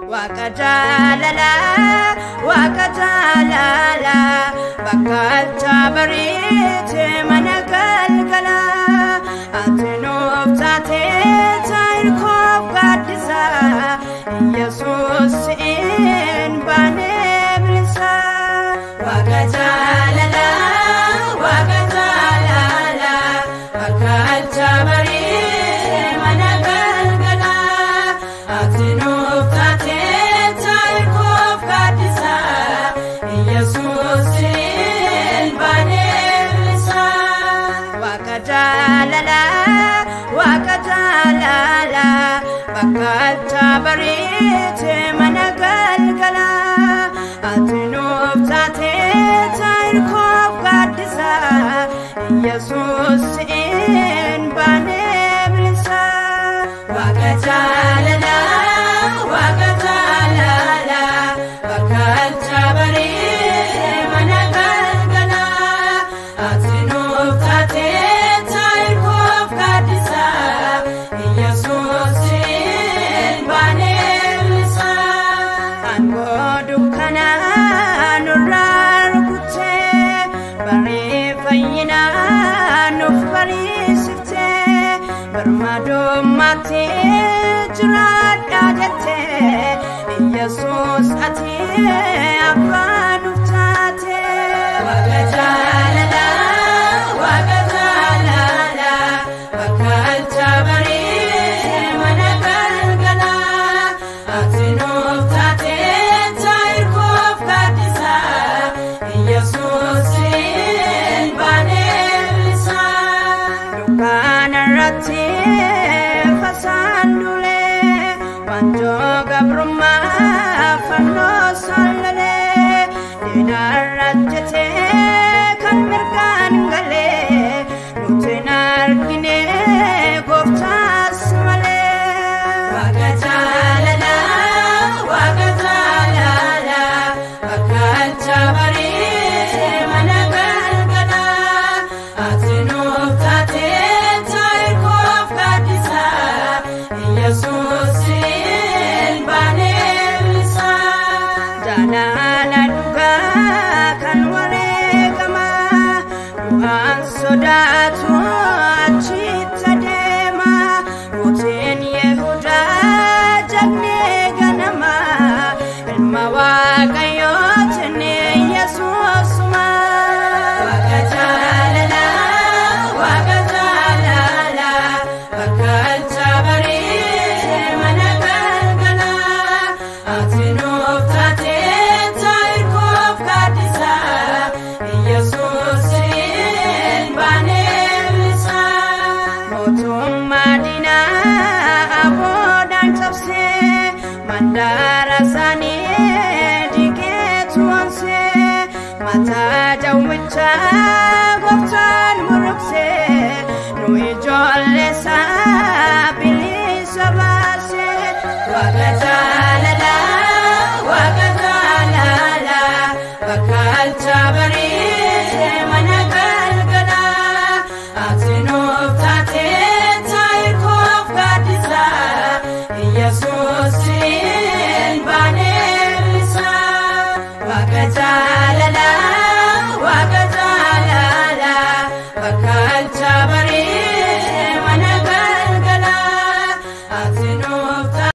Wakajalala, wakajalala, bakal tabarite managalgala, atinov tate tairkov gadisa, Jesus in baneblisa. Wakajalala, wakajalala, bakal tabarite managalgala, atinov tate Wakajalala, wakajalala, bakal tabarite managalgala, atinov tate tairkov gadisa, Jesus in baneblisa. Wakajalala, wakajalala, bakal tabarite managalgala, atinov tate Mate jrada jate Jesus ati abanu tate. Wakajalala, wakajalala, bakal tabarite managalgala, atinov tate tairkov gadisa, Jesus in baneblisa. Dukanarati Sandule, Panjoga Brahma, Fano Salale, Dinarajate, Kanmerkan Gale, Mutinar Gine, Goptas Male. Wakajalala, wakajalala, bakal tabarite managalgala, atinov tate tairkov gadisa, Jesus in baneblisa. Janana duga kan waregama, duan sodatu achita dema, mutin Yehuda jagne ganama, ilma wagayotne Jesus ma. Wakajalala, wakajalala, bakal tabarite managalgala, atinov tate tairkov gadisa, Jesus in baneblisa. Motum Madina abodan tafse, mandara sani diketuanse, mata jawmicha goftan murukse, nui jolle sabilisa base. Wakajalala, wakajalala, bakal tabarite managalgala, atinov tate tairkov gadisa, Jesus in baneblisa. Wakajalala, wakajalala, bakal